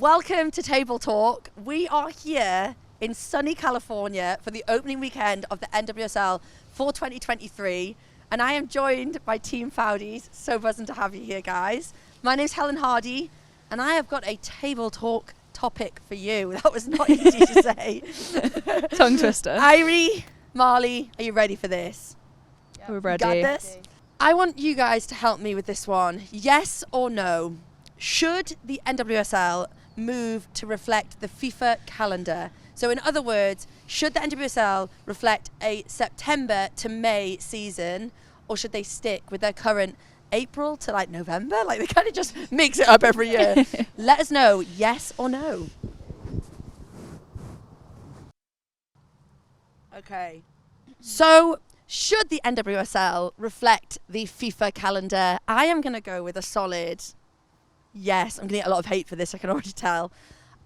Welcome to Table Talk. We are here in sunny California for the opening weekend of the NWSL for 2023. And I am joined by Team Foudys. So buzzing to have you here, guys. My name's Helen Hardy, and I have got a Table Talk topic for you. That was not easy to say. Tongue twister. Irie, Marley, are you ready for this? Yep. We're ready. Got this? I want you guys to help me with this one. Yes or no? Should the NWSL move to reflect the FIFA calendar? So in other words, should the NWSL reflect a September to May season, or should they stick with their current April to like November? Like they kind of just mix it up every year. Let us know, yes or no. Okay. So should the NWSL reflect the FIFA calendar? I am going to go with a solid yes. I'm going to get a lot of hate for this, I can already tell.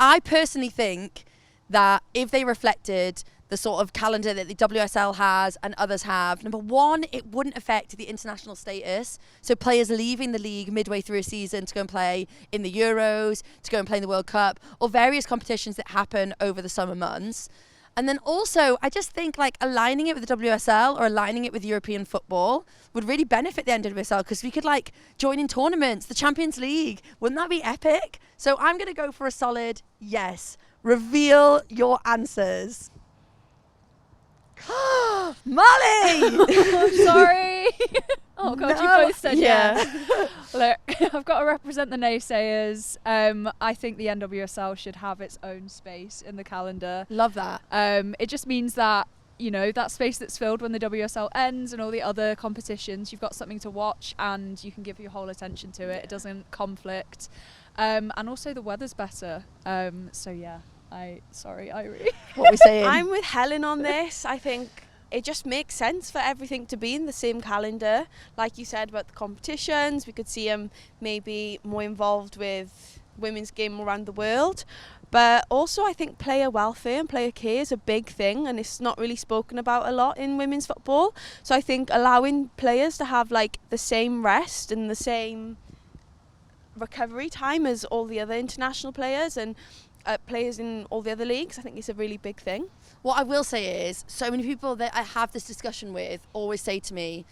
I personally think that if they reflected the sort of calendar that the WSL has and others have, number one, it wouldn't affect the international status. So players leaving the league midway through a season to go and play in the Euros, to go and play in the World Cup, or various competitions that happen over the summer months. And then also, I just think like aligning it with the WSL or aligning it with European football would really benefit the NWSL, because we could like join in tournaments, the Champions League. Wouldn't that be epic? So I'm going to go for a solid yes. Reveal your answers. Molly! Sorry. Oh God, No. you both said Yeah. Look, I've got to represent the naysayers. I think the NWSL should have its own space in the calendar. Love that. It just means that, you know, that space that's filled when the WSL ends and all the other competitions, you've got something to watch and you can give your whole attention to it. Yeah. It doesn't conflict. And also the weather's better. So yeah, sorry, Irie. What are we saying? I'm with Helen on this. I think it just makes sense for everything to be in the same calendar. Like you said about the competitions, we could see them maybe more involved with women's game around the world. But also I think player welfare and player care is a big thing, and it's not really spoken about a lot in women's football. So I think allowing players to have like the same rest and the same recovery time as all the other international players and players in all the other leagues, I think it's a really big thing. What I will say is, so many people that I have this discussion with always say to me,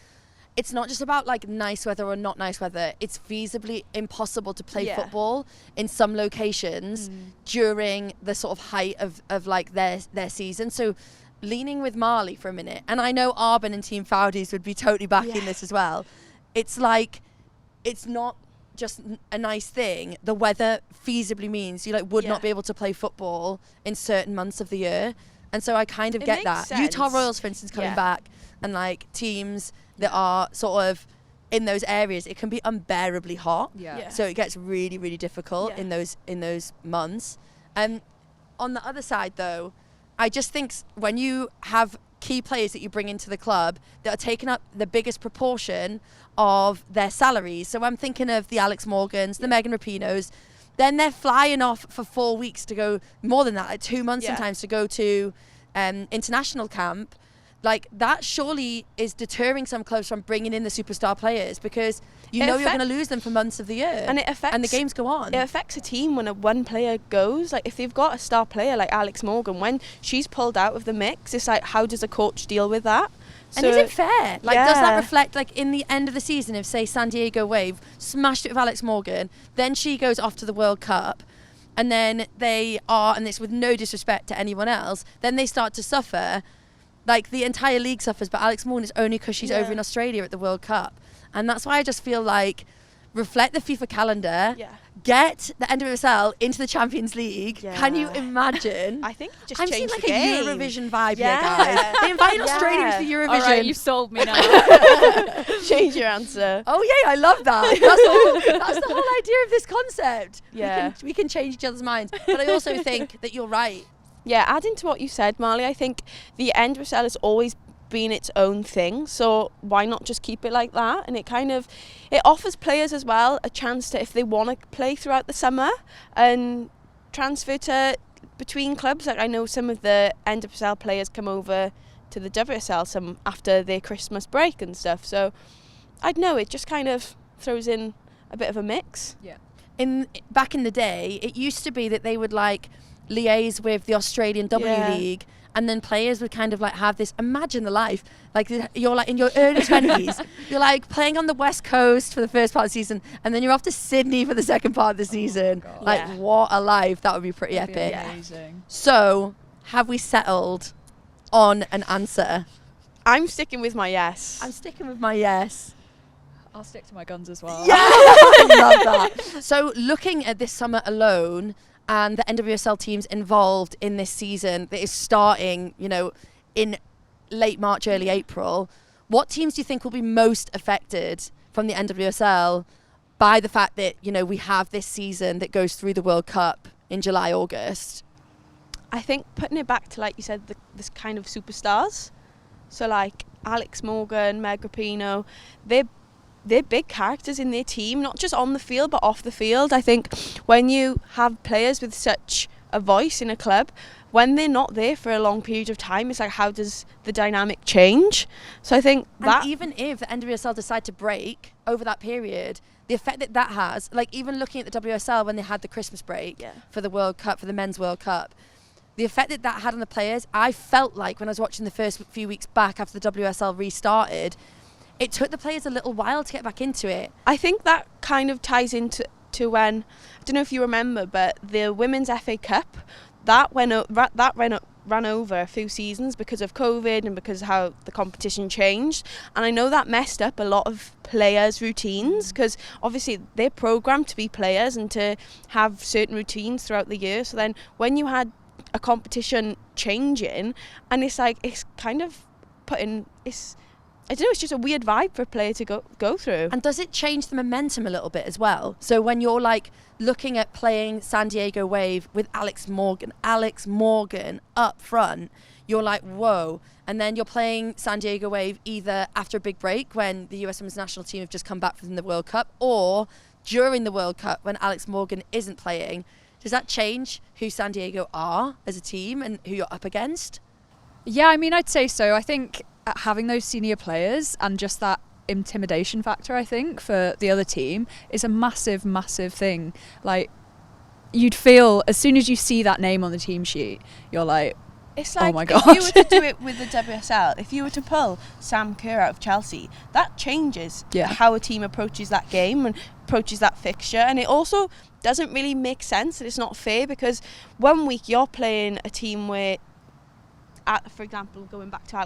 it's not just about like nice weather or not nice weather. It's feasibly impossible to play football in some locations during the sort of height of like their season. So leaning with Marley for a minute, and I know Arbin and Team Foudys would be totally backing this as well. It's like, it's not just a nice thing. The weather feasibly means you like would not be able to play football in certain months of the year. And so I kind of get that. sense. Utah Royals, for instance, coming back, and like teams that are sort of in those areas, it can be unbearably hot. Yeah. So it gets really, really difficult in those months. On the other side, though, I just think when you have key players that you bring into the club that are taking up the biggest proportion of their salaries. So I'm thinking of the Alex Morgans, the Megan Rapinos. Then they're flying off for 4 weeks to go, more than that, like 2 months sometimes, to go to international camp. Like that surely is deterring some clubs from bringing in the superstar players, because you know you're going to lose them for months of the year, And it affects, and the games go on. It affects a team when one player goes. Like if they've got a star player like Alex Morgan, when she's pulled out of the mix, it's like, how does a coach deal with that? And is it fair? Like, does that Yeah. reflect, like, in the end of the season, if, say, San Diego Wave smashed it with Alex Morgan, then she goes off to the World Cup, and then they are, and it's with no disrespect to anyone else, then they start to suffer. Like, the entire league suffers, but Alex Morgan is only because she's over in Australia at the World Cup. And that's why I just feel like, reflect the FIFA calendar, get the NWSL into the Champions League. Can you imagine? I think just I'm change seeing like the game. a Eurovision vibe here, guys. They invited Australia to the Eurovision. All right, you've sold me now. Change your answer. Oh yeah, I love that. That's the whole idea of this concept. Yeah. We can change each other's minds. But I also think that you're right. Yeah, adding to what you said, Marley, I think the NWSL has always been its own thing, so why not just keep it like that? And it offers players as well a chance to, if they want to play throughout the summer and transfer to between clubs. Like I know some of the NWSL players come over to the WSL some after their Christmas break and stuff, so I'd know it just kind of throws in a bit of a mix. Yeah. back in the day, it used to be that they would like liaise with the Australian W League, and then players would kind of like have this, imagine the life, like you're like in your early 20s, you're like playing on the West Coast for the first part of the season, and then you're off to Sydney for the second part of the season. Like what a life. That would be pretty That'd be epic. amazing. So have we settled on an answer? I'm sticking with my yes. I'm sticking with my yes. I'll stick to my guns as well. Yeah, I love that. So looking at this summer alone and the NWSL teams involved in this season that is starting, you know, in late March, early April, what teams do you think will be most affected from the NWSL by the fact that, you know, we have this season that goes through the World Cup in July, August? I think putting it back to, like you said, this kind of superstars. So like Alex Morgan, Meg Rapinoe, they're big characters in their team, not just on the field but off the field. I think when you have players with such a voice in a club, when they're not there for a long period of time, it's like, how does the dynamic change? So I think that... And even if the NWSL decide to break over that period, the effect that that has, like even looking at the WSL when they had the Christmas break for the World Cup, for the Men's World Cup, the effect that that had on the players, I felt like when I was watching the first few weeks back after the WSL restarted, it took the players a little while to get back into it. I think that kind of ties into when, I don't know if you remember, but the Women's FA Cup, that ran over a few seasons because of COVID and because of how the competition changed. And I know that messed up a lot of players' routines, because obviously they're programmed to be players and to have certain routines throughout the year. So then when you had a competition changing, and it's like, it's kind of I don't know, it's just a weird vibe for a player to go through. And does it change the momentum a little bit as well? So when you're like looking at playing San Diego Wave with Alex Morgan up front, you're like, whoa. And then you're playing San Diego Wave either after a big break when the US Women's National Team have just come back from the World Cup, or during the World Cup when Alex Morgan isn't playing. Does that change who San Diego are as a team and who you're up against? Yeah, I mean, I'd say so. I think having those senior players and just that intimidation factor, I think, for the other team is a massive, massive thing. Like, you'd feel, as soon as you see that name on the team sheet, you're like, it's like, oh my God. if you were to do it with the WSL, if you were to pull Sam Kerr out of Chelsea, that changes how a team approaches that game and approaches that fixture. And it also doesn't really make sense, and it's not fair, because one week you're playing a team where, for example, going back to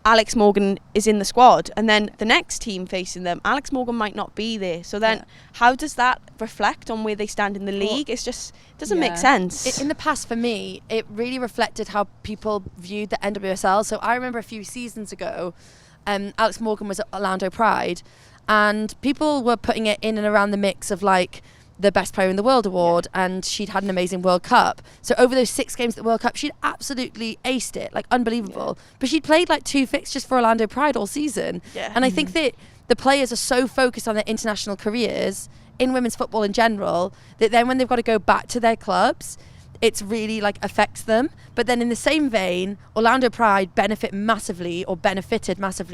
Alex Morgan is in the squad, and then the next team facing them, Alex Morgan might not be there. So then how does that reflect on where they stand in the league? It's just, it doesn't make sense. In the past, for me, it really reflected how people viewed the NWSL. So I remember a few seasons ago, Alex Morgan was at Orlando Pride, and people were putting it in and around the mix of like the Best Player in the World award, and she'd had an amazing World Cup. So over those 6 games at the World Cup, she'd absolutely aced it, like unbelievable. But she'd played like 2 fixtures for Orlando Pride all season. And I think that the players are so focused on their international careers in women's football in general, that then when they've got to go back to their clubs, it's really like affects them. But then in the same vein, Orlando Pride benefited massively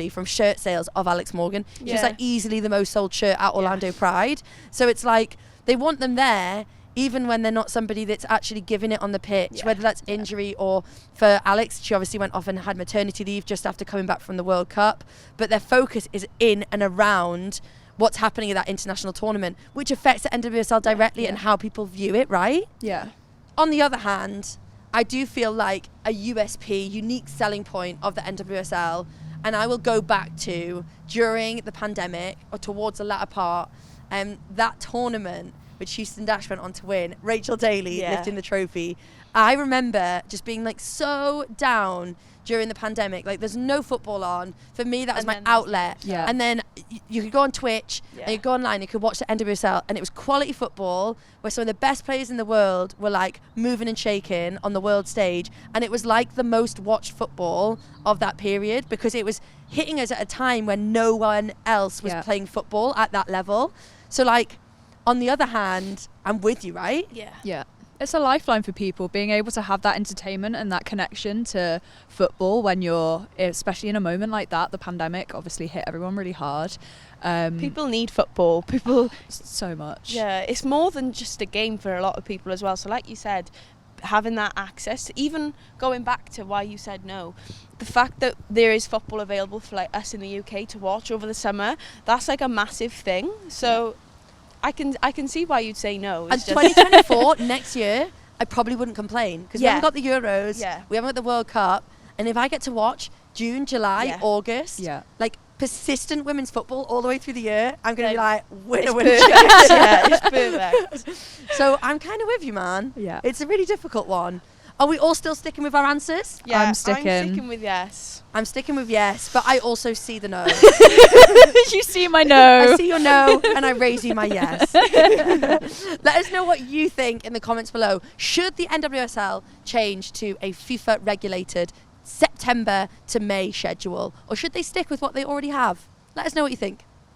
from shirt sales of Alex Morgan. She was like easily the most sold shirt at Orlando Pride. So it's like, they want them there even when they're not somebody that's actually giving it on the pitch, whether that's injury or, for Alex, she obviously went off and had maternity leave just after coming back from the World Cup. But their focus is in and around what's happening at that international tournament, which affects the NWSL directly and how people view it, right? Yeah. On the other hand, I do feel like a USP, unique selling point of the NWSL, and I will go back to during the pandemic or towards the latter part, that tournament which Houston Dash went on to win, Rachel Daly lifting the trophy. I remember just being like so down during the pandemic. Like, there's no football on. For me, that was my outlet. And then you could go on Twitch and you could go online, you could watch the NWSL, and it was quality football where some of the best players in the world were like moving and shaking on the world stage. And it was like the most watched football of that period, because it was hitting us at a time when no one else was playing football at that level. So like, on the other hand, I'm with you, right? Yeah. It's a lifeline for people, being able to have that entertainment and that connection to football when you're, especially in a moment like that. The pandemic obviously hit everyone really hard. People need football. People, so much. yeah, it's more than just a game for a lot of people as well. So like you said, having that access, even going back to why you said no, the fact that there is football available for like us in the UK to watch over the summer, that's like a massive thing. So I can see why you'd say no. And It's just 2024 next year, I probably wouldn't complain because we Yeah. haven't got the Euros, Yeah. we haven't got the World Cup, and if I get to watch June, July, Yeah. August, Yeah. like persistent women's football all the way through the year, I'm going to be Then like, winner, it's winner, perfect. Yeah, it's perfect. So I'm kind of with you, man. Yeah. It's a really difficult one. Are we all still sticking with our answers? Yeah, I'm sticking. I'm sticking with yes. I'm sticking with yes, but I also see the no. You see my no. I see your no, and I raise you my yes. Let us know what you think in the comments below. Should the NWSL change to a FIFA-regulated September to May schedule, or should they stick with what they already have? Let us know what you think.